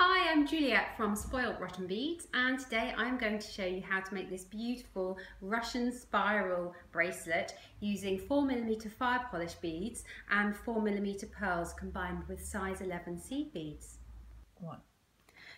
Hi, I'm Juliet from Spoiled Rotten Beads, and today I'm going to show you how to make this beautiful Russian spiral bracelet using 4mm fire polish beads and 4mm pearls combined with size 11 seed beads.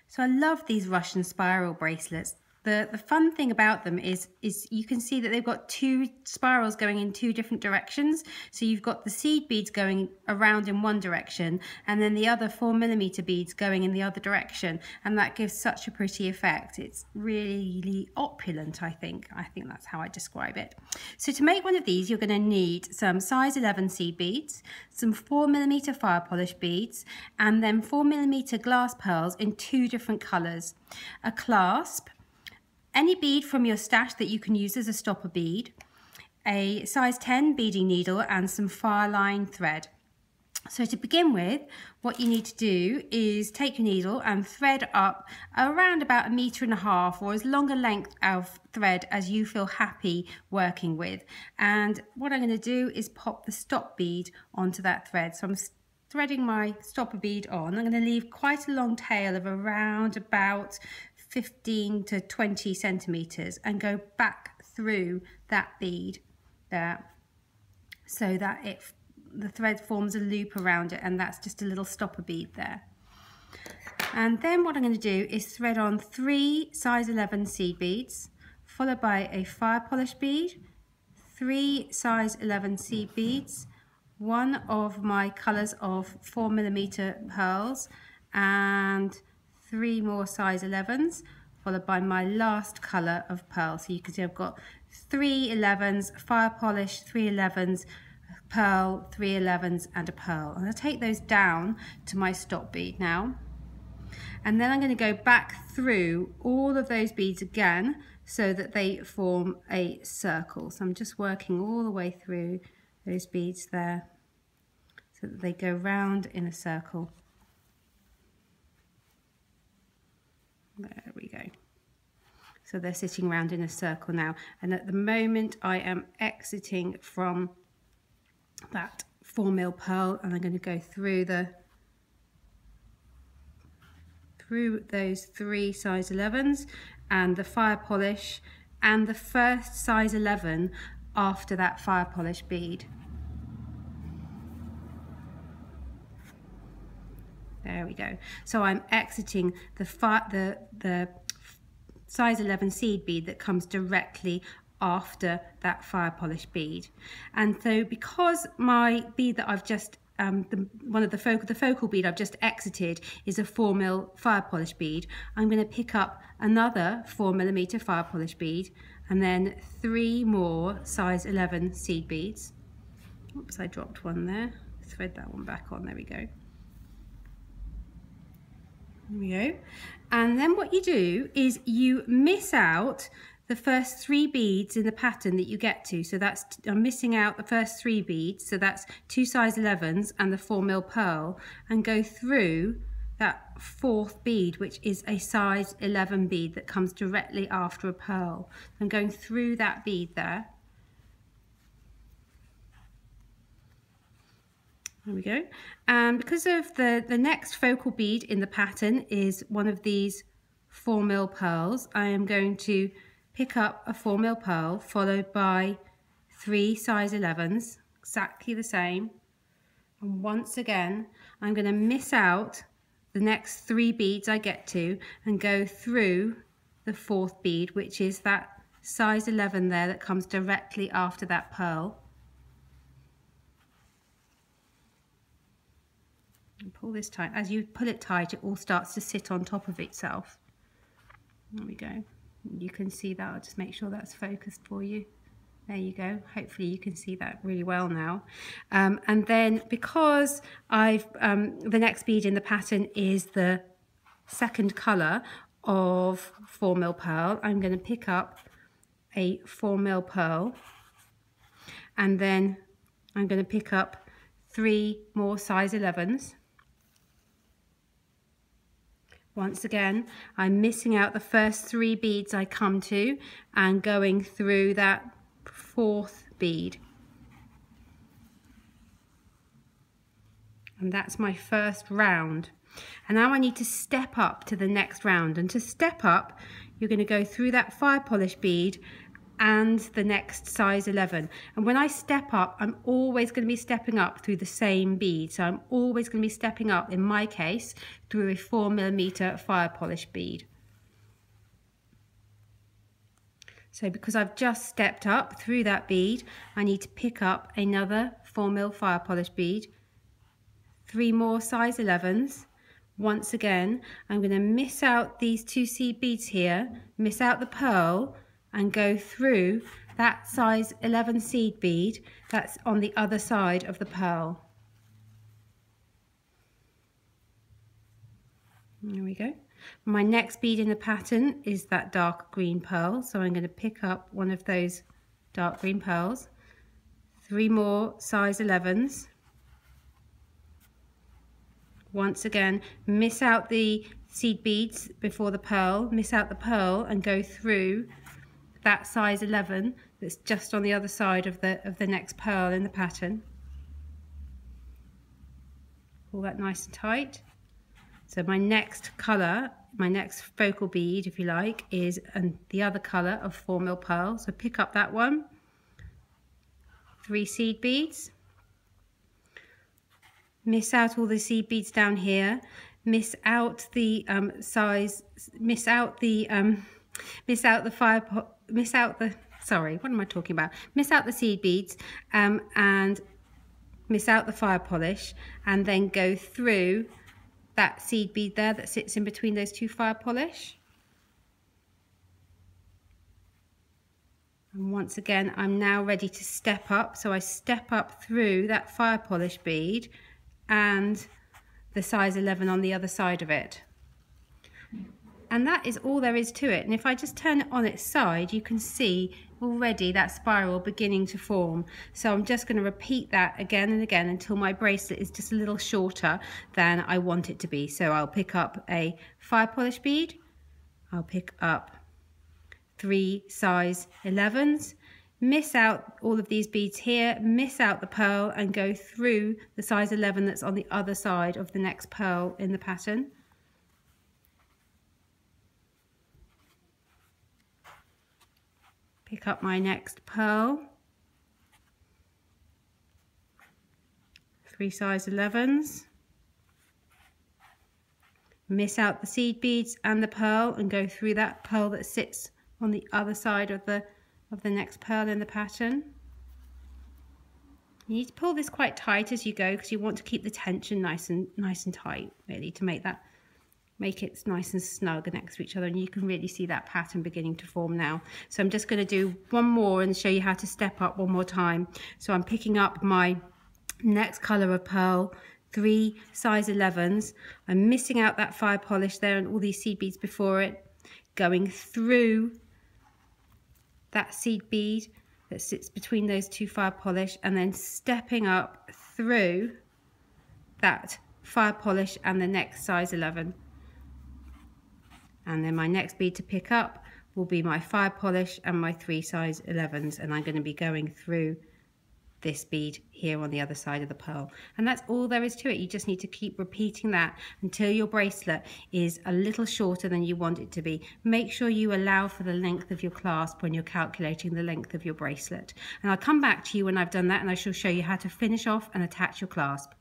So I love these Russian spiral bracelets. The fun thing about them is you can see that they've got two spirals going in two different directions. So you've got the seed beads going around in one direction and then the other 4mm beads going in the other direction. And that gives such a pretty effect. It's really opulent, I think. I think that's how I describe it. So to make one of these, you're going to need some size 11 seed beads, some 4mm fire polish beads, and then 4mm glass pearls in two different colours, a clasp, any bead from your stash that you can use as a stopper bead, a size 10 beading needle and some fire line thread. So to begin with, what you need to do is take your needle and thread up around about 1.5 meters or as long a length of thread as you feel happy working with. And what I'm going to do is pop the stop bead onto that thread. So I'm threading my stopper bead on. I'm going to leave quite a long tail of around about 15 to 20 centimeters and go back through that bead there so that the thread forms a loop around it, and that's just a little stopper bead there. And then what I'm going to do is thread on 3 size 11 seed beads, followed by a fire polish bead, 3 size 11 seed beads, one of my colours of 4mm pearls, and 3 more size 11s, followed by my last colour of pearl. So you can see I've got 3 11s, fire polish, 3 11s, pearl, 3 11s and a pearl. I'm going to take those down to my stop bead now. And then I'm going to go back through all of those beads again so that they form a circle. So I'm just working all the way through those beads there so that they go round in a circle. There we go. So they're sitting round in a circle now. And at the moment I am exiting from that 4mm pearl, and I'm going to go through those 3 size 11s and the fire polish and the first size 11 after that fire polish bead. There we go. So I'm exiting the size 11 seed bead that comes directly after that fire polish bead. And so because my bead that I've just the focal bead I've just exited is a 4mm fire polish bead, I'm going to pick up another 4mm fire polish bead and then 3 more size 11 seed beads. Oops, I dropped one there. Thread that one back on. There we go. There we go. And then what you do is you miss out the first 3 beads in the pattern that you get to. So that's, I'm missing out the first 3 beads. So that's 2 size 11s and the 4mm pearl, and go through that 4th bead, which is a size 11 bead that comes directly after a pearl. I'm going through that bead there. There we go. And because of the next focal bead in the pattern is one of these 4mm pearls, I am going to pick up a 4mm pearl followed by 3 size 11s, exactly the same. And once again, I'm going to miss out the next 3 beads I get to and go through the 4th bead, which is that size 11 there that comes directly after that pearl. And pull this tight. As you pull it tight, it all starts to sit on top of itself. There we go. You can see that. I'll just make sure that's focused for you. There you go. Hopefully you can see that really well now. And then because the next bead in the pattern is the second colour of 4mm pearl, I'm going to pick up a 4mm pearl, and then I'm going to pick up 3 more size 11s. Once again, I'm missing out the first 3 beads I come to and going through that 4th bead. And that's my first round. And now I need to step up to the next round, and to step up you're going to go through that fire polish bead and the next size 11. And when I step up, I'm always going to be stepping up through the same bead. So I'm always going to be stepping up, in my case, through a 4mm fire polish bead. So because I've just stepped up through that bead, I need to pick up another 4mm fire polish bead, 3 more size 11s. Once again, I'm going to miss out these 2 seed beads here, miss out the pearl, and go through that size 11 seed bead that's on the other side of the pearl. There we go. My next bead in the pattern is that dark green pearl, so I'm going to pick up one of those dark green pearls, 3 more size 11s. Once again, miss out the seed beads before the pearl, miss out the pearl, and go through that size 11 that's just on the other side of the next pearl in the pattern. Pull that nice and tight. So my next colour, my next focal bead, if you like, is the other colour of 4mm pearl. So pick up that one, 3 seed beads, miss out all the seed beads down here, miss out the seed beads and miss out the fire polish, and then go through that seed bead there that sits in between those 2 fire polish. And once again, I'm now ready to step up. So I step up through that fire polish bead and the size 11 on the other side of it. And that is all there is to it. And if I just turn it on its side, you can see already that spiral beginning to form. So I'm just going to repeat that again and again until my bracelet is just a little shorter than I want it to be. So I'll pick up a fire polish bead, I'll pick up 3 size 11s, miss out all of these beads here, miss out the pearl, and go through the size 11 that's on the other side of the next pearl in the pattern. Pick up my next pearl, 3 size 11s, miss out the seed beads and the pearl, and go through that pearl that sits on the other side of the next pearl in the pattern. You need to pull this quite tight as you go, because you want to keep the tension nice and tight, really, to make it nice and snug next to each other. And you can really see that pattern beginning to form now. So I'm just going to do one more and show you how to step up one more time. So I'm picking up my next colour of pearl, 3 size 11s. I'm missing out that fire polish there and all these seed beads before it, going through that seed bead that sits between those 2 fire polish, and then stepping up through that fire polish and the next size 11. And then my next bead to pick up will be my fire polish and my 3 size 11s, and I'm going to be going through this bead here on the other side of the pearl. And that's all there is to it. You just need to keep repeating that until your bracelet is a little shorter than you want it to be. Make sure you allow for the length of your clasp when you're calculating the length of your bracelet. And I'll come back to you when I've done that, and I shall show you how to finish off and attach your clasp.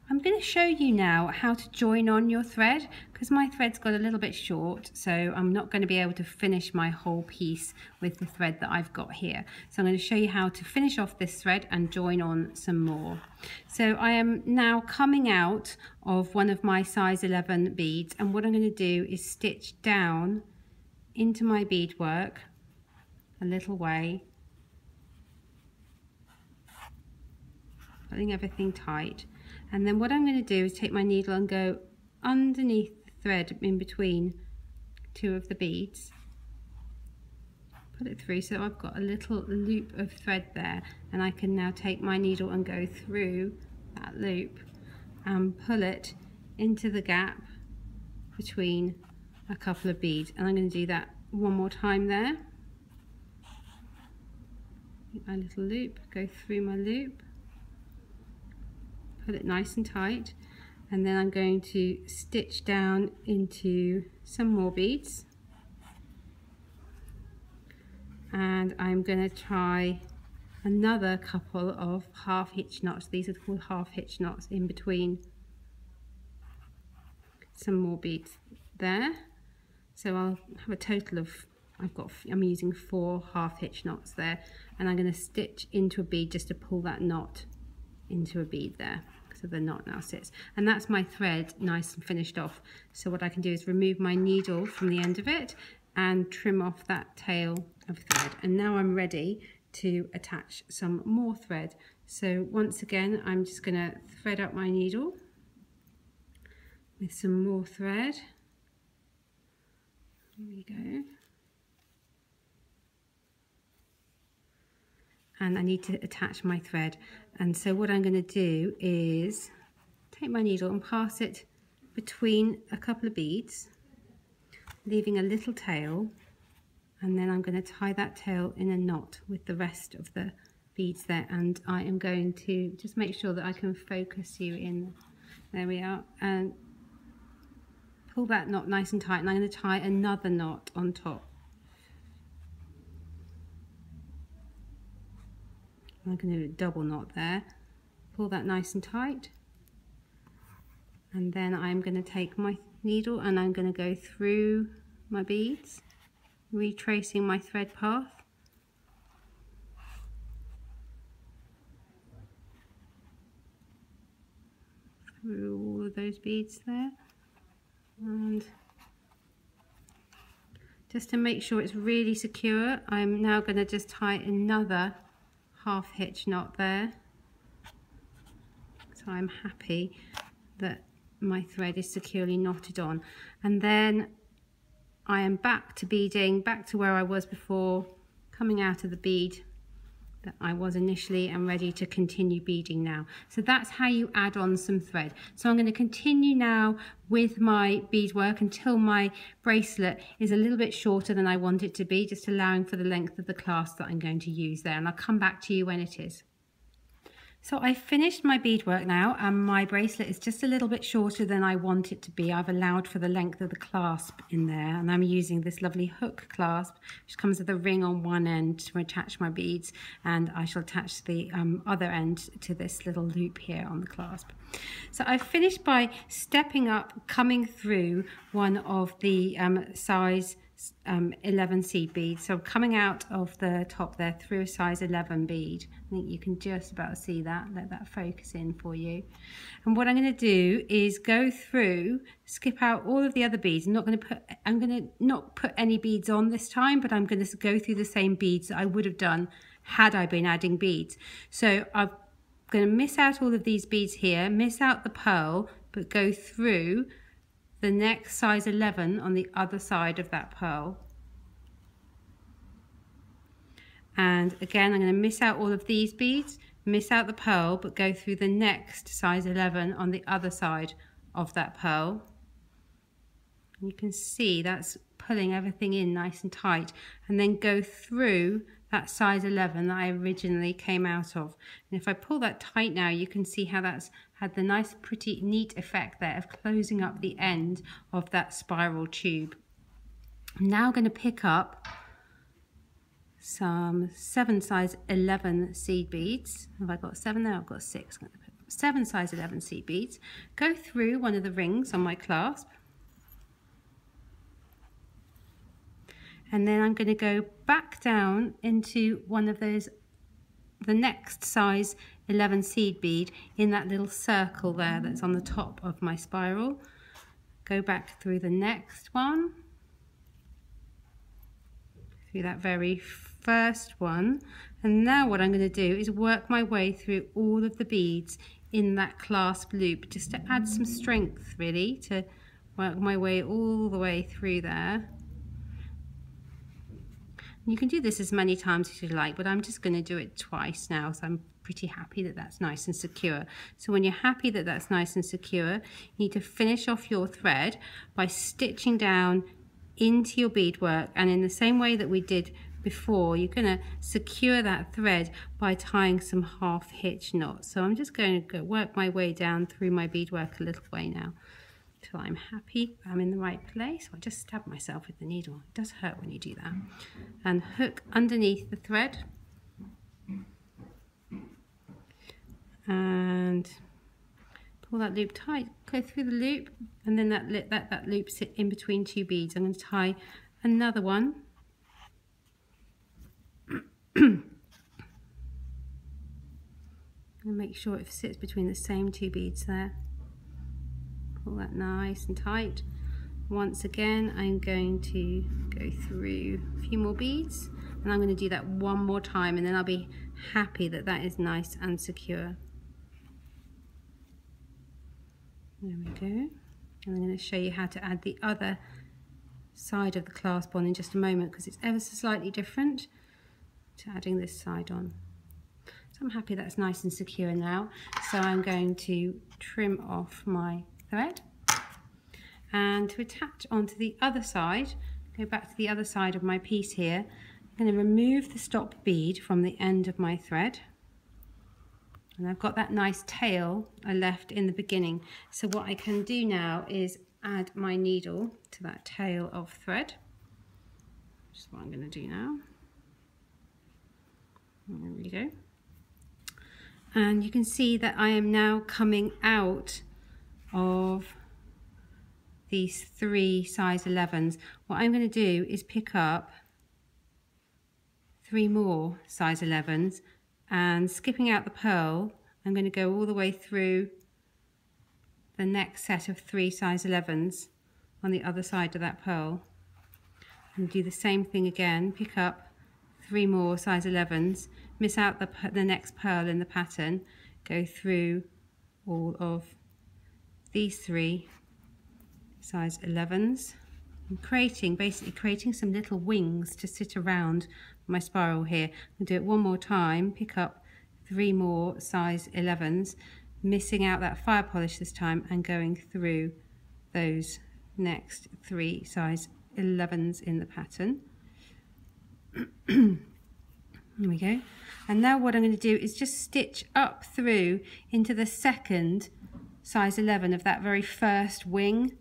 I'm going to show you now how to join on your thread, because my thread's got a little bit short, so I'm not going to be able to finish my whole piece with the thread that I've got here. So I'm going to show you how to finish off this thread and join on some more. So I am now coming out of one of my size 11 beads, and what I'm going to do is stitch down into my beadwork a little way, pulling everything tight. And then what I'm going to do is take my needle and go underneath the thread in between 2 of the beads, pull it through so I've got a little loop of thread there, and I can now take my needle and go through that loop and pull it into the gap between a couple of beads. And I'm going to do that one more time there. My little loop, go through my loop, pull it nice and tight, And then I'm going to stitch down into some more beads. And I'm going to try another couple of half hitch knots. These are called half hitch knots in between some more beads there. So I'll have a total of, I'm using 4 half hitch knots there, and I'm going to stitch into a bead just to pull that knot into a bead there. So the knot now sits, and that's my thread nice and finished off. So what I can do is remove my needle from the end of it and trim off that tail of thread, and now I'm ready to attach some more thread. So once again, I'm just going to thread up my needle with some more thread. Here we go. And I need to attach my thread, and so what I'm going to do is take my needle and pass it between a couple of beads, leaving a little tail, and then I'm going to tie that tail in a knot with the rest of the beads there. And I am going to just make sure that I can focus you in. There we are, and pull that knot nice and tight, and I'm going to tie another knot on top. I'm going to do a double knot there, pull that nice and tight, and then I'm going to take my needle and I'm going to go through my beads, retracing my thread path. Through all of those beads there, and just to make sure it's really secure, I'm now going to just tie another half hitch knot there, so I'm happy that my thread is securely knotted on. And then I am back to beading, back to where I was before, coming out of the bead that I was initially, and ready to continue beading now. So that's how you add on some thread. So I'm going to continue now with my beadwork until my bracelet is a little bit shorter than I want it to be, just allowing for the length of the clasp that I'm going to use there, and I'll come back to you when it is. So I've finished my beadwork now, and my bracelet is just a little bit shorter than I want it to be. I've allowed for the length of the clasp in there, and I'm using this lovely hook clasp, which comes with a ring on one end to attach my beads, and I shall attach the other end to this little loop here on the clasp. So I've finished by stepping up, coming through one of the size 11 seed beads. So coming out of the top there through a size 11 bead. I think you can just about see that. Let that focus in for you. And what I'm going to do is go through, skip out all of the other beads. I'm going to not put any beads on this time, but I'm going to go through the same beads that I would have done had I been adding beads. So I'm going to miss out all of these beads here, miss out the pearl, but go through the next size 11 on the other side of that pearl. And again, I'm going to miss out all of these beads, miss out the pearl, but go through the next size 11 on the other side of that pearl. And you can see that's pulling everything in nice and tight, and then go through that size 11 that I originally came out of. And if I pull that tight now, you can see how that's had the nice, pretty, neat effect there of closing up the end of that spiral tube. I'm now going to pick up some 7 size 11 seed beads. Have I got 7 there? I've got 6. I'm going to put 7 size 11 seed beads. Go through one of the rings on my clasp. And then I'm going to go back down into one of those, the next size 11 seed bead in that little circle there that's on the top of my spiral. Go back through the next one, through that very first one. And now what I'm going to do is work my way through all of the beads in that clasp loop, just to add some strength, really, to work my way all the way through there. You can do this as many times as you like, but I'm just going to do it twice now, so I'm pretty happy that that's nice and secure. So when you're happy that that's nice and secure, you need to finish off your thread by stitching down into your beadwork, and in the same way that we did before, you're going to secure that thread by tying some half hitch knots. So I'm just going to work my way down through my beadwork a little way now till I'm happy I'm in the right place. I just stab myself with the needle. It does hurt when you do that. And hook underneath the thread. And pull that loop tight, go through the loop, and then that loop sit in between two beads. I'm going to tie another one. And make sure it sits between the same two beads there. Pull that nice and tight. Once again, I'm going to go through a few more beads, and I'm going to do that one more time, and then I'll be happy that that is nice and secure. There we go. And I'm going to show you how to add the other side of the clasp on in just a moment, because it's ever so slightly different to adding this side on. So I'm happy that's nice and secure now. So I'm going to trim off my thread, and to attach onto the other side, go back to the other side of my piece here. I'm going to remove the stop bead from the end of my thread. And I've got that nice tail I left in the beginning. So what I can do now is add my needle to that tail of thread. Which is what I'm going to do now. There we go. And you can see that I am now coming out of these 3 size 11s. What I'm going to do is pick up 3 more size 11s, and skipping out the pearl, I'm going to go all the way through the next set of 3 size 11s on the other side of that pearl, and do the same thing again. Pick up 3 more size 11s, miss out the next pearl in the pattern, go through all of these 3 size 11s, and basically creating some little wings to sit around my spiral here. I'll do it one more time. Pick up 3 more size 11s, missing out that fire polish this time, and going through those next 3 size 11s in the pattern. There we go. And now what I'm going to do is just stitch up through into the second size 11 of that very first wing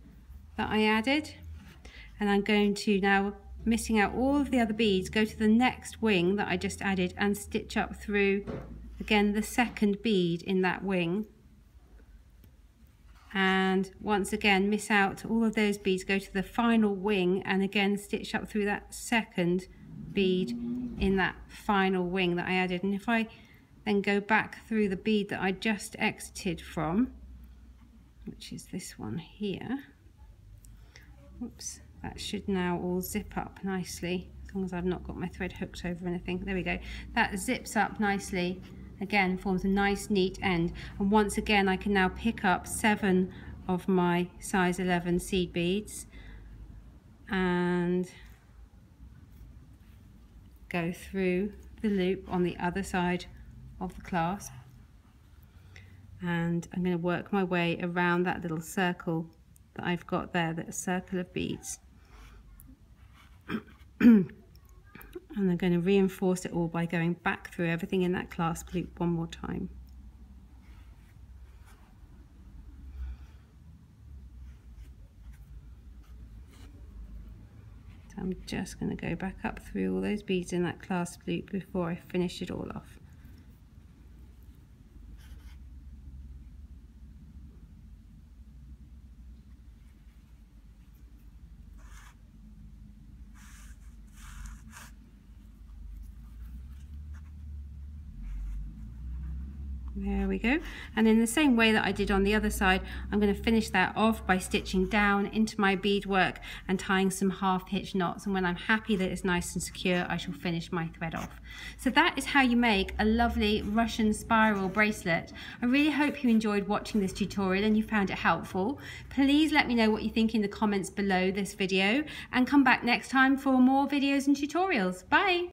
that I added. And I'm going to now, missing out all of the other beads, go to the next wing that I just added and stitch up through again the second bead in that wing. And once again, miss out all of those beads, go to the final wing, and again stitch up through that second bead in that final wing that I added. And if I then go back through the bead that I just exited from, which is this one here, whoops, that should now all zip up nicely, as long as I've not got my thread hooked over anything. There we go. That zips up nicely, again forms a nice neat end. And once again I can now pick up 7 of my size 11 seed beads and go through the loop on the other side of the clasp. And I'm going to work my way around that little circle that I've got there, that circle of beads. And I'm going to reinforce it all by going back through everything in that clasp loop one more time. So I'm just going to go back up through all those beads in that clasp loop before I finish it all off. There we go. And in the same way that I did on the other side, I'm going to finish that off by stitching down into my beadwork and tying some half hitch knots. And when I'm happy that it's nice and secure, I shall finish my thread off. So that is how you make a lovely Russian spiral bracelet. I really hope you enjoyed watching this tutorial and you found it helpful. Please let me know what you think in the comments below this video, and come back next time for more videos and tutorials. Bye!